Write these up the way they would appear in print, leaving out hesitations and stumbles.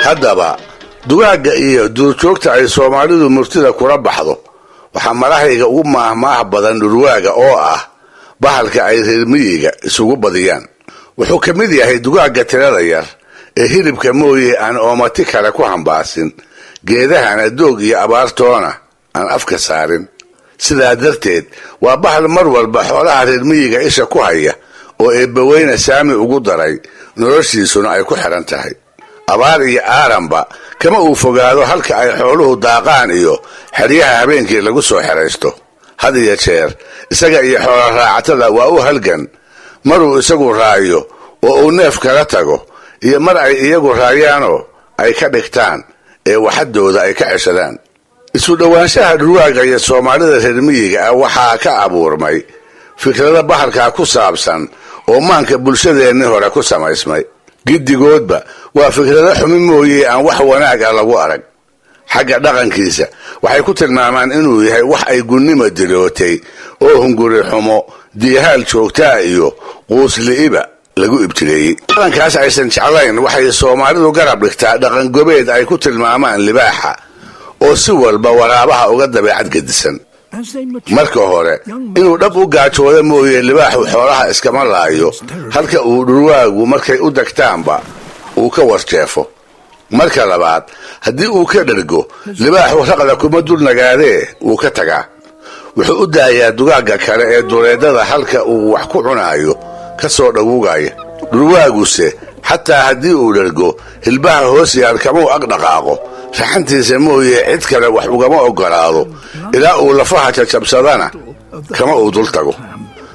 haddaba dugaaga iyo duurjoogta ay Soomaalidu murtida kula baxdo waxa marahayga ugu maahmaah badan dhurwaaga oo ah bahalka ay reer miyiga isugu badiyaan wuxuu ka mid yahay dugaaga tirada yar ee hilibka mooyee aan oomati kale ku hambaasin geedahana doog iyo abaartoona aan afka saarin sidaa darteed waa bahal mar walba xoolaha reer miyiga isha ku haya oo eebbaweyne saami ugu daray noloshiisuna ay ku xiran tahay abaar iyo aaranba kama uu fogaado halka ay xooluhu daaqaan iyo xeryaha habeenkii lagu soo xeraysto had iyo jeer isaga iyo xoolo raacatada waa u halgan maruu isagu raayo oo uu neef kala tago iyo mar ay iyagu raayaanoo ay ka dhigtaan ee waxadooda ay ka ceshadaan isu dhawaanshaha dhurwaaga iyo Soomaalida reer miyiga ah waxaa ka abuurmay fikrada bahalka ku saabsan oo maanka bulshadeenna hore ku samaysmay gidigoodba waa fikrada xumi mooyee aan wax wanaag ah lagu arag xagga dhaqankiisa waxay ku tilmaamaan inuu yahay wax ay gunnimo dilootay oo hunguri xumo diyahaal joogtaa iyo quusliiba lagu ibtireeyay dhaqankaas aysan jeclayn waxay Soomaalidu garab dhigtaa dhaqan gobeed ay ku tilmaamaan libaaxa oo si walba waraabaha uga dabeecad gedisan marka hore inuu dhab u gaajoodo mooyee libaaxu xoolaha iskama laayo halka uu dhurwaagu markay u dagtaanba uu ka warjeefo marka labaad haddii uu ka dhergo libaaxu raqda kuma dul nagaadee uu ka tagaa wuxuu u daayaa dugaaga kale ee duleedada halka uu wax ku cunaayo ka soo dhawugaya dhurwaaguse xataa haddii uu dhergo hilbaha hoos yaal kamuu ag dhaqaaqo raxantiisa mooyee cid kale wax ugama ogolaado ilaa uu lafaha jajabsadana kama uu dul tago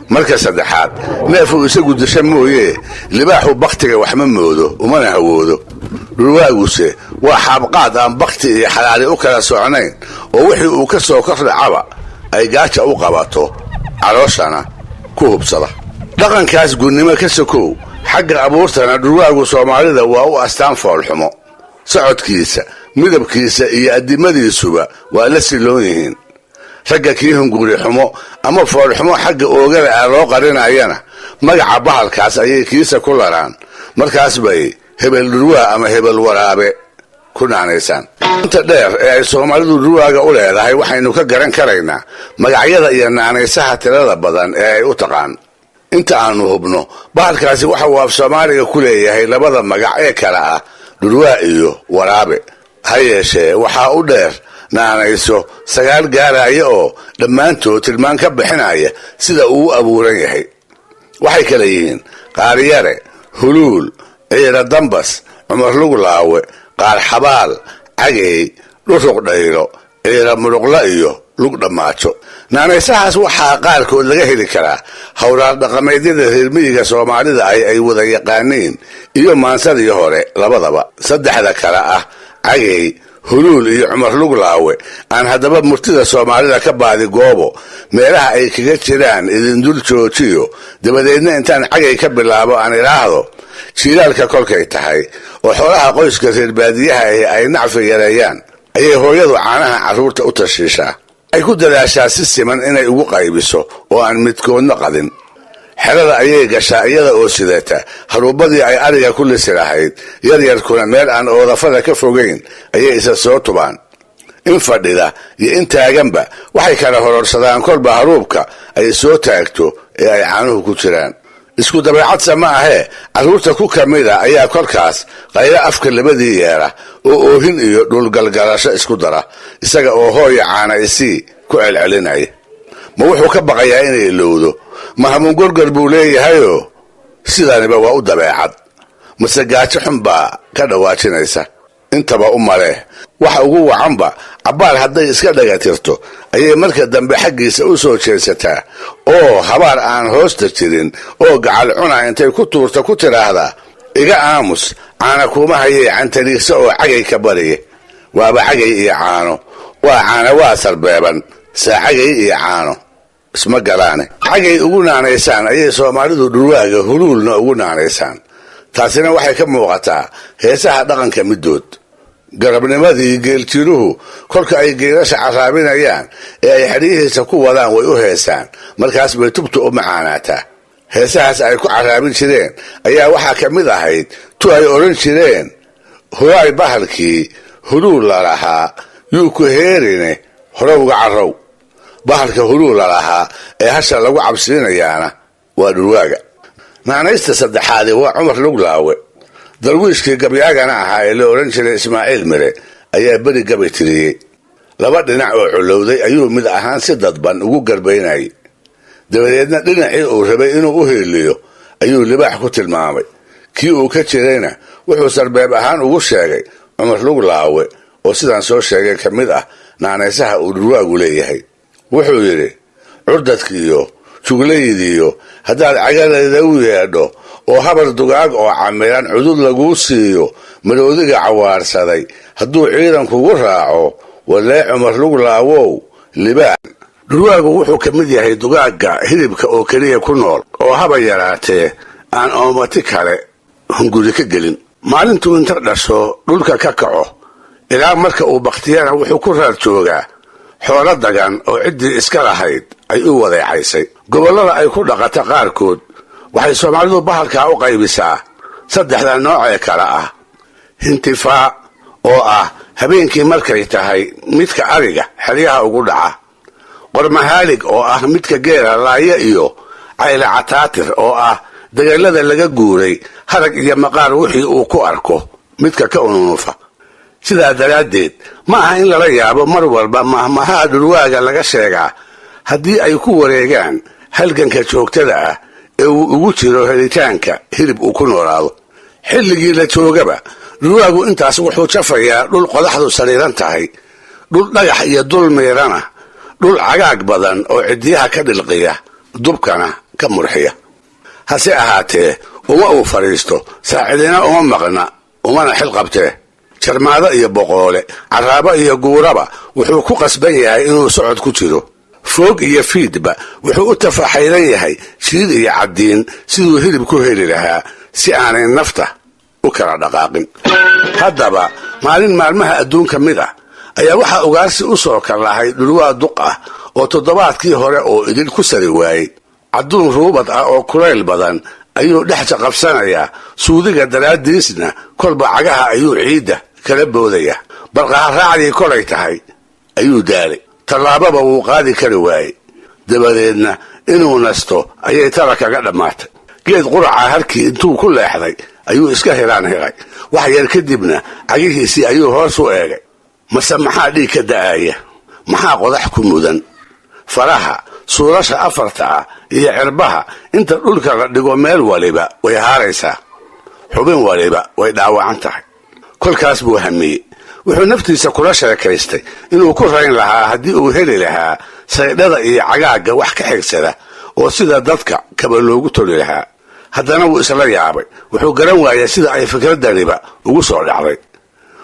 marka saddexaad neefuu isagu disha mooyee libaaxu baktiga wax ma moodo umana hawoodo dhurwaaguse waa xaabqaad aan bakti iyo xalaali u kala socnayn oo wixii uu ka soo kordhacaba ay gaaja u qabato calooshana ku hubsada dhaqankaas gunnimo ka sokow xagga abuurtana dhurwaagu Soomaalida waa u astaan foolxumo socodkiisa midabkiisa iyo adimadiisuba waa la siloon yihiin ragga kii hunguri xumo ama foolxumo xagga oogada ah loo qarinayana magaca bahalkaas ayay kiisa ku laraan markaas bay hebel dhurwaa ama hebel waraabe ku naanaysaan inta dheer ee ay Soomaalidu dhurwaaga u leedahay waxaynu ka garan karaynaa magacyada iyo naanaysaha tirada badan ee ay u taqaan inta aanu hubno bahalkaasi waxa uu af Soomaaliga ku leeyahay labada magac ee kala ah dhurwaa iyo waraabe ha yeeshee waxaa u dheer naanayso 9 gaaraya oo dhammaantood tilmaan ka bixinaya sida uu u abuuran yahay waxay kala yihiin qaariyare huluul ciira dambas cumar luglaawe qaar xabaal cagey dhuruq dhayro ciira muruqla iyo lug dhammaajo naanaysahaas waxaa qaarkood laga heli karaa hawlaal dhaqameedyada reer miyiga Soomaalida ay wada yaqaaniin iyo maansadii hore labadaba saddexda kale ah cagey huluul iyo cumar luglaawe aan haddaba murtida Soomaalida ka baadi goobo meelaha ay kaga jiraan idin dul joojiyo dabadeedna intaan cagey ka bilaabo aan ilaahdo jiilaalka kolkay tahay oo xoolaha qoyska reer baadiyaha ay nacfi yareeyaan ayay hooyadu caanaha carruurta u tashiishaa ay ku dadaashaa si siman inay ugu qaybiso oo aan midkoodna qadin xerada ayay gashaa iyada oo sidata haruubadii ay ariga ku lisi lahayd yaryarkuna meel aan oodafada ka fogayn ayay isa soo tubaan in fadhida iyo in taaganba waxay kala hororsadaan kolba haruubka ay soo taagto ee ay caanuhu ku jiraan isku dabeecadsa ma ahee carruurta ku kamida ayaa kolkaas qaylo afka labadii yeera oo oohin iyo dhulgalgalasho isku dara isaga oo hooya caanaysii ku celcelinaya ma wuxuu ka baqayaa inay ilowdo mahamuun gorgor buu leeyahayoo sidaniba waa u dabeecad mase gaajo xun baa ka dhawaajinaysa intaba u malee waxa ugu wacanba cabbaar hadday iska dhagatirto ayay marka dambe xaggiisa u soo jeedsataa oo habaar aan hoosta jirin oo gacal cuna intay ku tuurta ku tidhaahdaa iga aamus caana kuma hayay cantariigsa oo cagay ka bariye waaba cagay iyo caano waa caana waa sarbeeban saa cagay iyo caano isma galaane cagay ugu naanaysaan ayay Soomaalidu dhurwaaga huluulna ugu naanaysaan taasina waxay ka muuqataa heesaha dhaqanka midood garabnimadii geeljiruhu kolka ay geelasha caraabinayaan ee ay xadhiyihiisa ku wadaan way u heesaan markaas bay tubtu u macaanaataa heesahaas ay ku caraabin jireen ayaa waxaa ka mid ahayd tu ay odhan jireen horaay bahalkii huluul lalahaa yuu ku heerine horowga carrow. bahalka huluul lalahaa ee hasha lagu cabsiinayaana waa dhurwaaga. naanaysta saddexaadi waa cumar luglaawe, darwiishkii gabyaagana ahaa ee la odhan jiray ismaaciil mire ayaa beri gabay tiriyey. laba dhinac oo culowday ayuu mid ahaan si dadban ugu garbaynayay. dabadeedna dhinacii uu rabay inuu u heeliyo ayuu libaax ku tilmaamay. kii uu ka jirayna wuxuu sarbeeb ahaan ugu sheegay cumar luglaawe oo sidaan soo sheegay ka mid ah naanaysaha uu dhurwaagu leeyahay. wuxuu yidhi, curdadkiiyo juglaydiiyo haddaad cagadeeda u yeedho oo habar dugaag oo camiran cudud laguu siiyo maroodiga cawaarsaday hadduu ciidankugu raaco walee cumar luglaawow libaax. dhurwaagu wuxuu ka mid yahay dugaagga hilibka oo keliya ku nool oo haba yaraatee aan oomati kale hunguri ka gelin. maalintuu inta dhasho dhulka ka kaco ilaa marka uu bakhtiyana wuxuu ku raar joogaa xoolo dagan oo ciddii iska lahayd ay u wadeecaysay. gobollada ay ku dhaqata qaarkood waxay soomaalidu bahalkaa u qaybisaa saddexda nooc ee kale ah: hintifaa oo ah habeenkii markay tahay midka ariga xeryaha ugu dhaca, qormahaalig oo ah midka geela laaya, iyo cayle cataatir oo ah dagaalada laga guuray harag iyo maqaar wixii uu ku arko midka ka ununufa. sidaa daraaddeed ma aha in lala yaabo mar walba mahmahaha dhurwaaga laga sheegaa haddii ay ku wareegaan halganka joogtada ah ee uu ugu jiro helitaanka hilib uu ku noolaado. xilligii la joogaba dhurwaagu intaas wuxuu jafayaa dhul qodaxdu sariiran tahay, dhul dhagax iyo dul miirana, dhul cagaag badan oo ciddiyaha ka dhilqiya, dubkana ka murxiya. hase ahaatee uma uu fadhiisto, saacidina uma maqna, umana xil qabtee. jarmaado iyo boqoole, carraabo iyo guuraba wuxuu ku qasban yahay inuu socod ku jiro. foog iyo fiidba wuxuu u tafaxaydan yahay shiid iyo caddiin siduu hilib ku heli lahaa si aanay nafta u kala dhaqaaqin. haddaba maalin maalmaha adduunka mid ah ayaa waxaa ugaarsi u soo kallahay dhurwaa duq ah oo toddobaadkii hore oo idil ku sari waayey. cadduun ruubad ah oo kulayl badan ayuu dhex jaqabsanayaa, suudiga daraaddiisna kolba cagaha ayuu ciidda kala boodaya. barqaha-raacdii kolay tahay ayuu daalay, tallaababa wuu qaadi kari waayey. dabadeedna inuu nasto ayay tala kaga dhammaatay. geed quraca harkii intuu ku leexday ayuu iska hiraan hiray. wax yar kadibna cagihiisii ayuu hoos u eegay. mase maxaa dhiig ka da'aya? maxaa qodax ku mudan? faraha, suulasha afarta ah iyo cirbaha inta dhulka la dhigo meel waliba way haaraysaa, xubin waliba way dhaawacan tahay. kolkaas buu hamiyey. wuxuu naftiisa kula sheekaystay inuu ku rayn lahaa haddii uu heli lahaa saydhada iyo cagaagga wax ka xigsada oo sida dadka kaba loogu toli lahaa. haddana wuu isla yaabay. wuxuu garan waayay sida ay fikraddaniba ugu soo dhacday.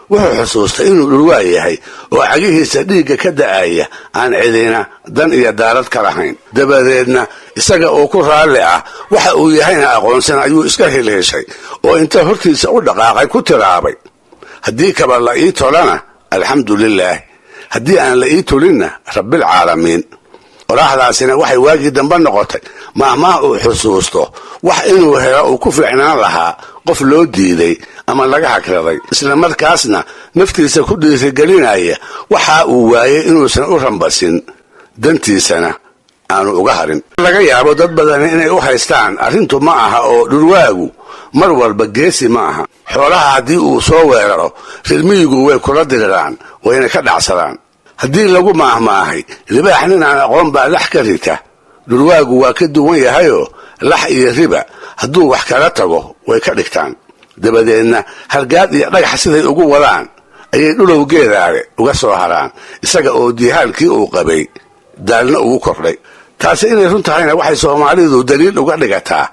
wuxuu xusuustay inuu dhurwaa yahay oo cagihiisa dhiigga ka da'aya aan cidina dan iyo daarad ka lahayn. dabadeedna isaga oo ku raalli ah waxa uu yahayna aqoonsan ayuu iska hilheshay oo inta hortiisa u dhaqaaqay ku tiraabay, haddii kaba la ii tolana alxamdu lilaah, haddii aan la ii tolinna rabbilcaalamiin. qoraaxdaasina waxay waagii dambe noqotay mahmaha uu xusuusto wax inuu helo uu ku fiicnaan lahaa qof loo diiday ama laga hagraday, isla markaasna naftiisa ku dhiirigelinaya waxa uu waayey inuusan u rambasin, dantiisana aanu uga harin. laga yaabo dad badani inay u haystaan arrintu ma aha oo dhurwaagu mar walba geesi ma aha. xoolaha haddii uu soo weeraro rirmiyigu way kula diriraan, wayna ka dhacsadaan. haddii lagu maahmaahay libaax nin aan aqoon baa lax ka rita, dhurwaagu waa ka duwan yahayoo lax iyo riba hadduu wax kala tago way ka dhigtaan. dabadeedna hargaad iyo dhagax siday ugu wadaan ayay dhulowgeedaale uga soo haraan, isaga oo diihaalkii uu qabay daalna ugu kordhay. taasi inay run tahayna waxay soomaalidu daliil uga dhigataa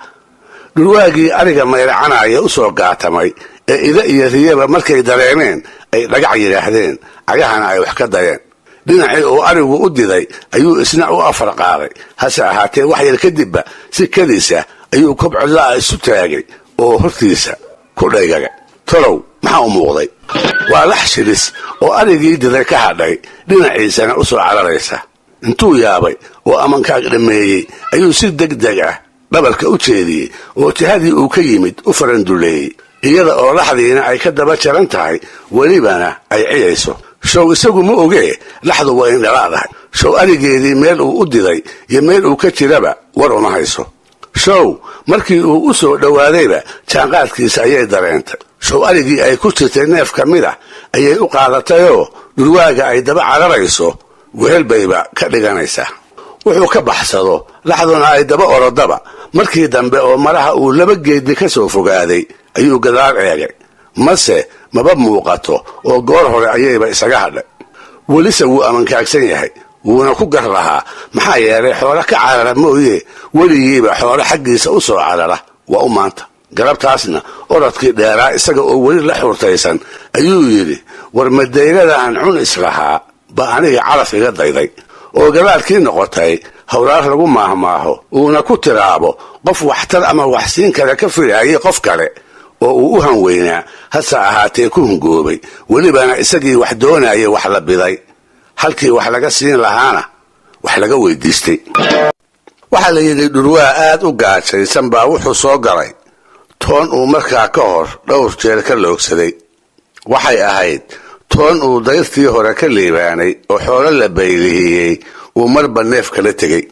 dhurwaagii ariga mayracanaya u soo gaatamay ee ida iyo riyaba markay dareemeen ay dhagac yidhaahdeen, cagahana ay wax ka dayeen. dhinacii uu arigu u diday ayuu isna u afar qaaday. hase ahaatee wax yar kadibba si kedisa ayuu kobcodla'a isu taagay oo hortiisa ku dhaygaga. tolow maxaa u muuqday? waa lax shilis oo arigii diday ka hadhay, dhinaciisana u soo cararaysa. intuu yaabay oo amankaag dhammeeyey ayuu si degdeg ah dhabarka u jeediyey oo jihadii uu ka yimid u faranduleeyey. iyada oo laxdiina ay ka daba jaran tahay welibana ay ciyayso. show isagu ma ogee laxdu waa indhalaadahay. show arigeedii meel uu u diday iyo meel uu ka jiraba war uma hayso. show markii uu u soo dhowaadayba jaanqaadkiisa ayay dareentay. show arigii ay ku jirtay neef ka mid ah ayay u qaadatayoo dhurwaaga ay daba cararayso wehel bayba ka dhiganaysaa. wuxuu ka baxsado laxduna ay daba orodaba. markii dambe oo maraha uu laba geedni ka soo fogaaday ayuu gadaal eegay, mase maba muuqato oo goor hore ayayba isaga hadhay. welise wuu amankaagsan yahay, wuuna ku gar lahaa, maxaa yeelay xoolo ka carara mooye weligiiba xoolo xaggiisa u soo carara waa u maanta. galabtaasna orodkii dheeraa isaga oo weli la xurtaysan ayuu yidhi, war madayladaan cun islahaa ba aniga calaf iga dayday. oo gadaalkii noqotay hawraar lagu maahmaaho uuna ku tiraabo qof waxtar ama waxsiin kale ka filaayay qof kale oo uu u hanweynaa, hase ahaatee ku hungoobay, welibana isagii wax doonaya wax la biday, halkii wax laga siin lahaana wax laga weydiistay. waxaa la yidhi dhurwaa aad u gaajaysan baa wuxuu soo galay toon uu markaa ka hor dhowr jeer ka loogsaday. waxay ahayd toon uu dayrtii hore ka liibaanay oo xoolo la baylihiyey uu marba neef kala tegey.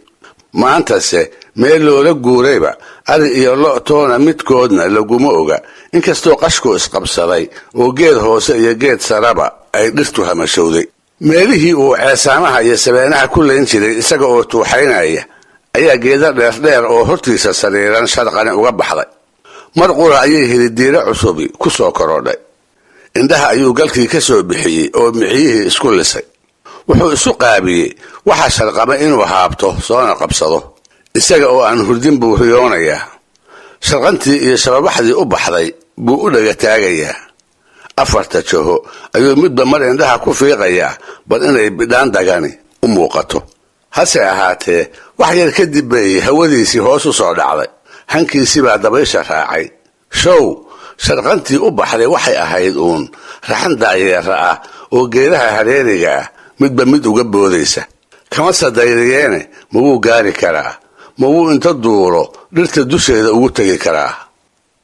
maantase meel loola guurayba ari iyo lo' toona midkoodna laguma oga, inkastoo qashku isqabsaday oo geed hoose iyo geed saraba ay dhirtu hamashowday. meelihii uu ceesaamaha iyo sabeenaha ku layn jiray isaga oo tuuxaynaya ayaa geeda dheerdheer oo hortiisa sariiran sharqani uga baxday. mar qura ayay hilidiire cusubi ku soo korodhay. indhaha ayuu galkii ka soo bixiyey oo miciyihii isku lisay. wuxuu isu qaabiyey waxa sharqama inuu haabto soona qabsado. isaga oo aan hurdin buu riyoonayaa. sharqantii iyo shababaxdii u baxday buu u dhaga taagayaa. afarta jaho ayuu midba mar indhaha ku fiiqayaa bal inay bidhaan dagani u muuqato. hase ahaatee wax yar kadib bay hawadiisii hoos u soo dhacday. hankiisii baa dabaysha raacay. show sharqantii u baxday waxay ahayd uun raxan daayeera ah oo geedaha hareeriga ah midba mid uga boodaysa. kama sadayriyeene ma wuu gaari karaa? ma wuu inta duuro dhirta dusheeda ugu tegi karaa?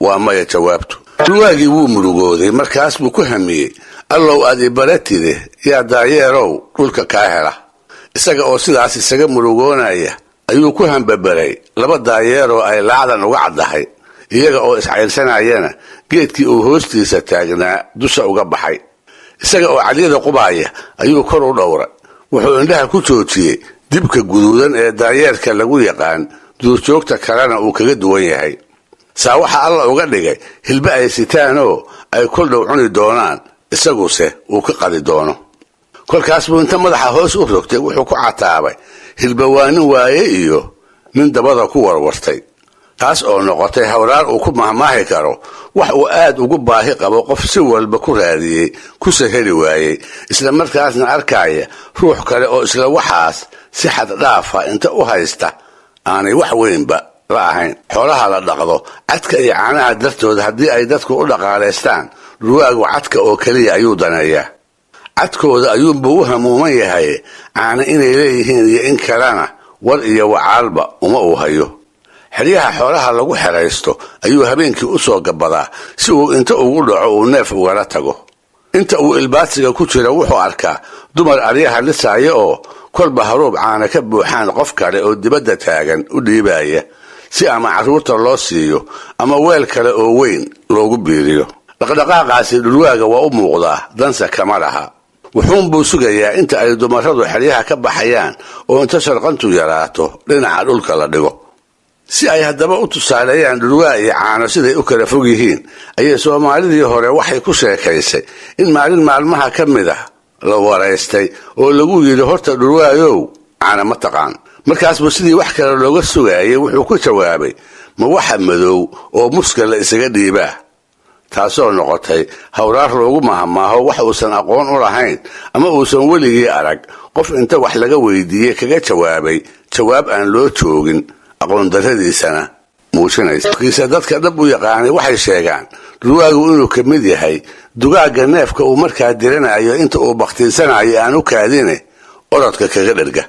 waa maya jawaabtu. dhurwaagii wuu murugooday. markaas buu ku hamiyey, allow aad ibaratide yaa daayeerow dhulka kaa hela. isaga oo sidaas isaga murugoonaya ayuu ku hambabaray laba daayeeroo ay laacdan uga caddahay. iyaga oo iscayrsanayana geedkii uu hoostiisa taagnaa dusha uga baxay. isaga oo cadyada qubaaya ayuu kor u dhowray. wuxuu indhaha ku joojiyey dibka guduudan ee daayeerka lagu yaqaan, duurjoogta kalena uu kaga duwan yahay. saa waxa alla uga dhigay hilbe ay sitaanoo ay kol dhow cuni doonaan, isaguse uu ka qadi doono. kolkaas buu inta madaxa hoos u rogtay wuxuu ku cataabay hilba waa nin waaye iyo nin dabada ku warwartay. taas oo noqotay hawraar uu ku mahmaahi karo wax uu aad ugu baahi qabo qof si walba ku raadiyey kuse heli waayey, isla markaasna arkaya ruux kale oo isla waxaas si xad dhaafa inta u haysta aanay wax weynba la ahayn. xoolaha la dhaqdo cadka iyo caanaha dartood haddii ay dadku u dhaqaalaystaan, dhurwaagu cadka oo keliya ayuu daneeyaa. cadkooda ayuunbuu u hamuuman yahay, caana inay leeyihiin iyo in kalena war iyo wacaalba uma uu hayo. xeryaha xoolaha lagu xeraysto ayuu habeenkii u soo gabadaa si uu inta ugu dhaco uu neef ugala tago. inta uu ilbaadsiga ku jira wuxuu arkaa dumar aryaha lisaaya oo kolba haruub caana ka buuxaan qof kale oo dibadda taagan u dhiibaya, si ama carruurta loo siiyo ama weel kale oo weyn loogu biiriyo. dhaqdhaqaaqaasi dhurwaaga waa u muuqdaa, danse kama laha. wuxuunbuu sugayaa inta ay dumarradu xeryaha ka baxayaan oo inta sharqantu yaraato dhinaca dhulka la dhigo. si ay haddaba u tusaaleeyaan dhurwaa iyo caano siday u kala fog yihiin ayay soomaalidii hore waxay ku sheekaysay in maalin maalmaha ka mid ah la waraystay oo lagu yidhi, horta dhurwaayow caana ma taqaan? markaasbuu sidii wax kale looga sugaayay wuxuu ku jawaabay, ma waxa madow oo muska la isaga dhiibaa? taasoo noqotay hawraar loogu mahamaaho wax uusan aqoon u lahayn ama uusan weligii arag qof inta wax laga weydiiyey kaga jawaabay jawaab aan loo joogin, aqoon darradiisana muujinaysa. kiise dadka dhab u yaqaanay waxay sheegaan dhurwaagu inuu ka mid yahay dugaagga neefka uu markaa diranayo inta uu bakhtiisanayo aan u kaadine orodka kaga dherga.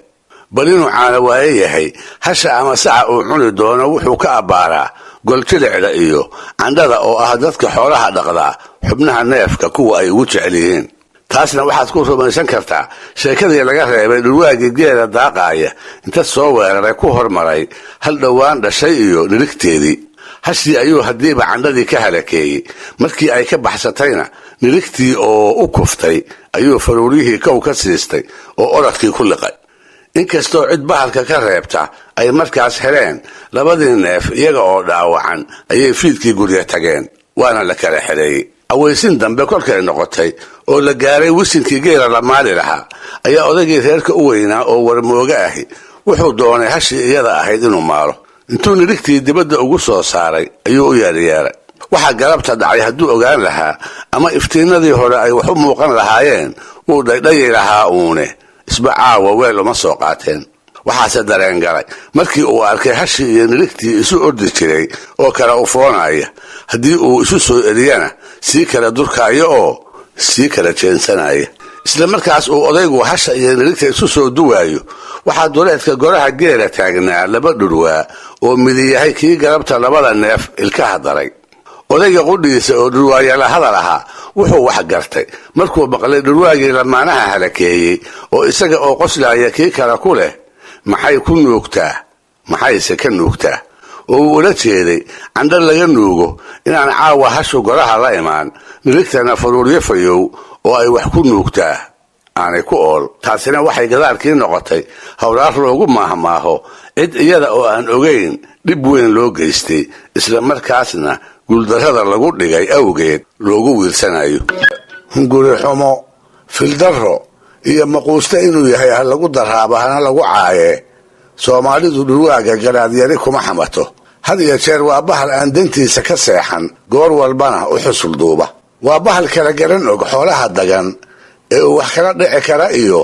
bal inuu caano waaye yahay hasha ama saca uu cuni doono wuxuu ka abbaaraa goljilicda iyo candhada oo ah dadka xoolaha dhaqdaa xubnaha neefka kuwa ay ugu jecel yihiin. taasna waxaad ku rumaysan kartaa sheekadii laga reebay dhurwaagii geela daaqaaya inta soo weeraray ku hormaray hal dhowaan dhashay iyo nirigteedii. hashii ayuu haddiiba candhadii ka halakeeyey, markii ay ka baxsatayna nirigtii oo u kuftay ayuu faruuriyihii kow ka siistay oo orodkii ku liqay. inkastoo cid bahalka ka reebta ay markaas heleen labadii neef iyaga oo dhaawacan ayay fiidkii gurya tageen, waana la kala xereeyey. aweysin dambe kolkay noqotay oo la gaaray wisinkii geela la maali lahaa ayaa odaygii reerka u weynaa oo warmooga ahi wuxuu doonay hashii iyada ahayd inuu maalo. intuu nirigtii dibadda ugu soo saaray ayuu u yeeryeeray. waxaa galabta dhacay hadduu ogaan lahaa ama iftiinadii hore ay wax u muuqan lahaayeen wuu dhaydhayi lahaa uune isba caawa weel uma soo qaateen. waxaase dareen galay markii uu arkay hashii iyo nirigtii isu ordi jiray oo kala ufoonaya, haddii uu isu soo eliyana sii kala durkaayo oo sii kala jeensanaya. isla markaas uu odaygu hasha iyo nirigta isu soo duwaayo waxaa duleedka goraha geela taagnaa laba dhurwaa oo midi yahay kii galabta labada neef ilkaha daray. odayga qudhiisa oo dhurwaayala hadal ahaa wuxuu wax gartay markuu maqlay dhurwaagii lamaanaha halakeeyey oo isaga oo qoslaaya kii kale ku leh maxay ku nuugtaa maxayse ka nuugtaa, oo uu ula jeeday candho laga nuugo inaan caawa hashu goraha la imaan, nirigtana faruuryo fayow oo ay wax ku nuugtaa aanay ku ool. taasina waxay gadaalkii noqotay howlaar loogu maahmaaho cid iyada oo aan ogayn dhib weyn loo geystay, isla markaasna guuldarrada lagu dhigay awgeed loogu wiirsanayo. hunguri xumo, fildarro iyo maquusta inuu yahay ha lagu daraaba hana lagu caayee. soomaalidu dhurwaaga garaadyari kuma xamato. had iyo jeer waa bahal aan dantiisa ka seexan, goor walbana u xusul duuba. waa bahal kala garan og xoolaha dagan ee uu wax kala dhici kara iyo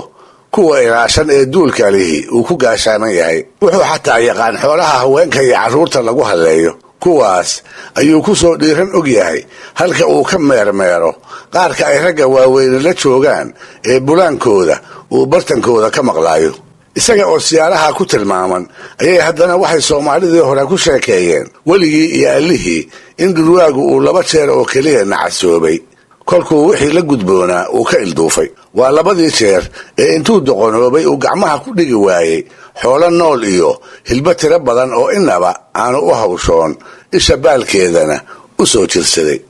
kuwa ilaashan ee duulka lihi uu ku gaashaaman yahay. wuxuu xataa yaqaan xoolaha haweenka iyo carruurta lagu halleeyo. kuwaas ayuu ku soo dhiiran og yahay halka uu ka meermeero qaarka ay ragga waaweyne la joogaan ee bulaankooda uu bartankooda ka maqlaayo. isaga oo siyaalaha ku tilmaaman ayay haddana waxay soomaalidii hore ku sheekeeyeen weligii iyo allihii in dhurwaagu uu 2 jeer oo keliya nacasoobay, kolkuu wixii la gudboonaa uu ka ilduufay. waa 2dii jeer ee intuu doqonoobay uu gacmaha ku dhigi waayey xoolo nool iyo hilbo tiro badan oo inaba aanu u hawshoon, isha baalkeedana u soo jirsaday.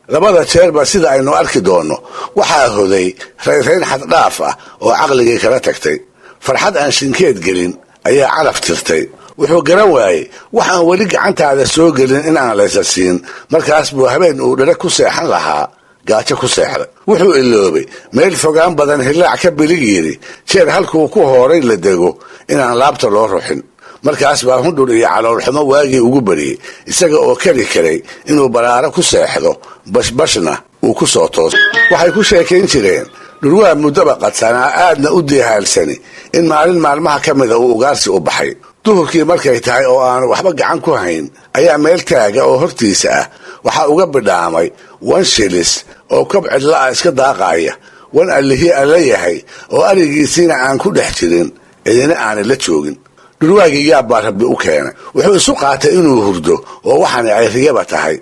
2 jeerba sida aynu arki doonno waxaa hoday rayrayn xaddhaaf ah oo caqligii kala tagtay. farxad aan shinkeed gelin ayaa calaf tirtay. wuxuu garan waayey waxaan weli gacantaada soo gelin inaan laysa siin. markaas buu habeen uu dhare ku seexan lahaa gaajo ku seexday. wuxuu iloobay meel fogaan badan hillaac ka bilig yidhi jeer halkuu ku hooray la dego inaan laabta loo ruxin. markaas baa hundhur iyo caloolxumo waagii ugu bariyey, isaga oo kari karay inuu baraaro ku seexdo, bashbashna uu ku soo toos. waxay ku sheekayn jireen dhurwaa muddaba qadsanaa aadna u diihaalsani in maalin maalmaha ka mida uu ugaarsi u baxay. duhurkii markay tahay oo aanu waxba gacan ku hayn ayaa meel taaga oo hortiisa ah waxaa uga bidhaamay 1 shilis oo kob cidla'a iska daaqaaya. 1 allihii alla yahay oo arigiisiina aan ku dhex jirin, cidina aanay la joogin. dhurwaagii yaabbaa rabbi u keenay. wuxuu isu qaatay inuu hurdo oo waxaana ay riyaba tahay.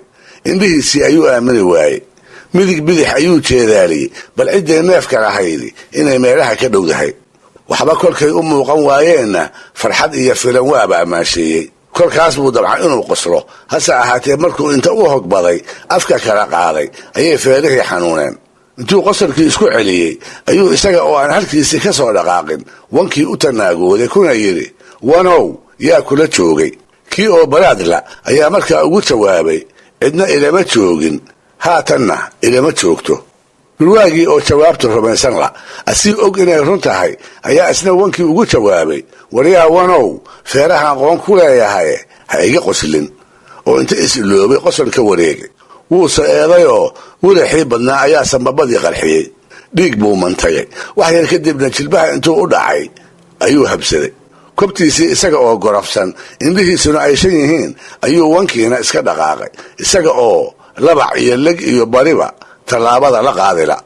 indhihiisii ayuu aamini waayey. midig bidix ayuu jeedaaliyey bal ciddii neefka lahaydi inay meelaha ka dhowdahay. waxba kolkay u muuqan waayeenna farxad iyo filan waaba ammaasheeyey. kolkaas buu dabcan inuu qoslo, hase ahaatee markuu inta u hogbaday afka kala qaaday ayay feerihii xanuuneen. intuu qosalkii isku celiyey ayuu isaga oo aan halkiisii ka soo dhaqaaqin wankii u tanaagooday kuna yidhi, wanow yaa kula joogay. kii oo baraadla ayaa markaa ugu jawaabay, cidna ilama joogin, haatanna ilama joogto. dhurwaagii oo jawaabta rumaysan la asii og inay run tahay ayaa isna wankii ugu jawaabay, waryaa wanow feerahaan qoon ku leeyahay ha iga qoslin. oo inta is-iloobay qosol ka wareegay. wuuse eedayoo wulaxii badnaa ayaa sambabadii qarxiyey. dhiig buu mantagay. wax yar kadibna jilbaha intuu u dhacay ayuu habsaday. kobtiisii isaga oo gorafsan, indhihiisuna ay shan yihiin, ayuu wankiina iska dhaqaaqay, isaga oo labac iyo leg iyo bariba tallaabada la qaadila.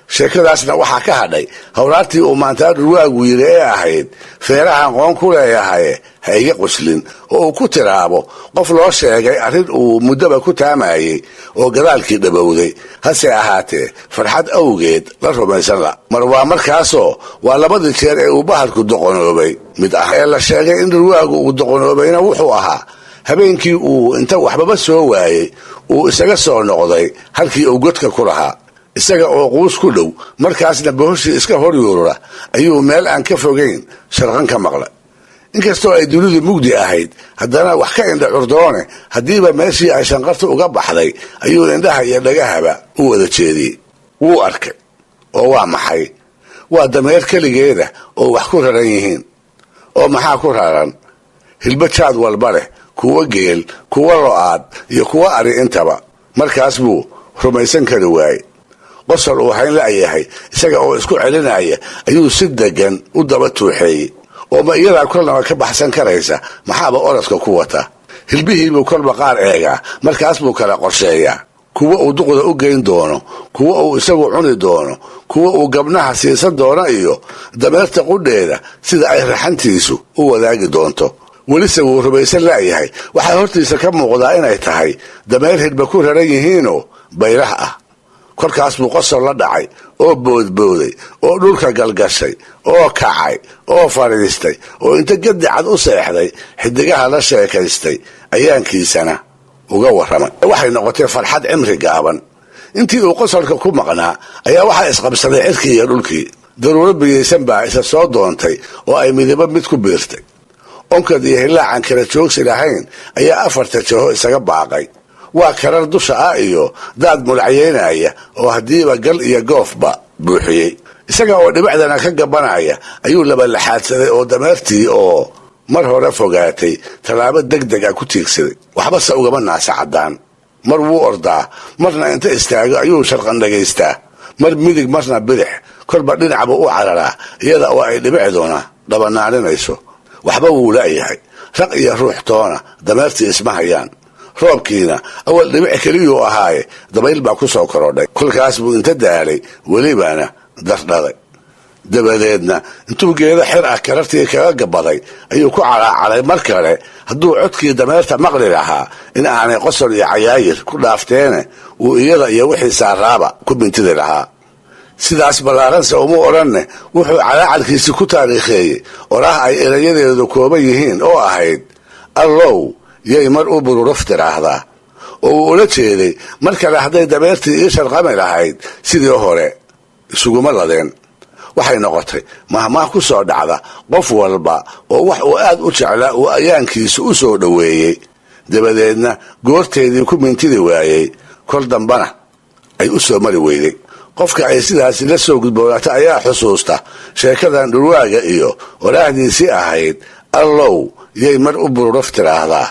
sheekadaasna waxaa ka hadhay hawraartii uu maantaa dhurwaagu yidhi ee ahayd feerahaan qoon ku leeyahay ha iga quslin oo uu ku tiraabo qof loo sheegay arrin uu muddaba ku taamayey oo gadaalkii dhabowday hase ahaatee farxad awgeed la rumaysan la mar waa markaasoo waa labadii jeer ee uu bahalku doqonoobay mid ah ee la sheegay in dhurwaagu uu doqonoobayna wuxuu ahaa habeenkii uu inta waxbaba soo waayey uu isaga soo noqday halkii uu godka ku lahaa isaga oo quus ku dhow markaasna bohoshii iska hor yuurura ayuu meel aan ka fogayn sharqan ka maqlay inkastoo ay dunidu mugdi ahayd haddana wax ka indha curdoone haddiiba meeshii ay shanqarta uga baxday ayuu indhaha iyo dhagahaba u wada jeediyey wuu arkay oo waa maxay waa dameer keligeeda oo wax ku raran yihiin oo maxaa ku raran hilba jaad walba leh kuwa geel kuwa lo-aad iyo kuwa ari intaba markaas buu rumaysan kari waayey qosol uu hayn la'yahay isaga oo isku celinaya ayuu si degan u daba tuuxeeyey oo ma iyadaa kolnaba ka baxsan karaysa maxaaba orodka ku wata hilbihiibuu kolba qaar eegaa markaas buu kala qorsheeyaa kuwa uu duqda u geyn doono kuwa uu isagu cuni doono kuwa uu gabnaha siisan doono iyo dameerta qudheeda sida ay raxantiisu u wadaagi doonto welise wuu rumaysan la'yahay waxaa hortiisa ka muuqdaa inay tahay dameer hidhba ku raran yihiinoo baylah ah kolkaas buu qosol la dhacay oo boodbooday oo dhulka galgashay oo kacay oo fadhiistay oo inta gadi cad u seexday xidigaha la sheekaystay ayaankiisana uga warramay waxay noqotay farxad cimri gaaban intii uu qosolka ku maqnaa ayaa waxaa isqabsaday cirkii iyo dhulkii daruuro biyaysan baa isa soo doontay oo ay midaba mid ku biirtay onkad iyo hilaacan kala joogsi lahayn ayaa afarta jaho isaga baaqay waa karar dusha ah iyo daad mulacyeynaya oo haddiiba gal iyo goofba buuxiyey isaga oo dhibicdana ka gabanaya ayuu labalaxaadsaday oo dameertii oo mar hore fogaatay tallaabo degdeg ah ku tiigsaday waxbase ugama naasa caddaan mar wuu ordaa marna inta istaago ayuu sharqan dhagaystaa mar midig marna bidix kolba dhinacba u cararaa iyada oo ay dhibicduna dhabanaaninayso waxba wuu la'yahay raq iyo ruux toona dameertii isma hayaan roobkiina awal dhibic keliyuu ahaaye dabayl baa ku soo korodhay kolkaas buu inta daalay welibana dardhaday dabadeedna intuu geedo xir ah karartii kaga gabaday ayuu ku calaacalay mar kale hadduu codkii dameerta maqli lahaa in aanay qosol iyo cayaayir ku dhaafteene uu iyada iyo wixii saaraaba ku bintidi lahaa sidaas ballaaranse uma odhanne wuxuu calaacalkiisii ku taariikheeyey oraah ay erayadeedu kooban yihiin oo ahayd allow yay mar u bururuf tiraahdaa oo uu ula jeeday mar kale hadday dameertii ii sharqami lahayd sidii hore isuguma ladeen waxay noqotay mahmaah ku soo dhacda qof walba oo wax uu aad u jeclaa uu ayaankiisa u soo dhoweeyey dabadeedna goorteedii ku mintidi waayey kol dambana ay u soo mari weyday qofka ay sidaasi la soo gudboonata ayaa xusuusta sheekadan dhurwaaga iyo waraahdiisii ahayd allow yay mar u bururuf tiraahdaa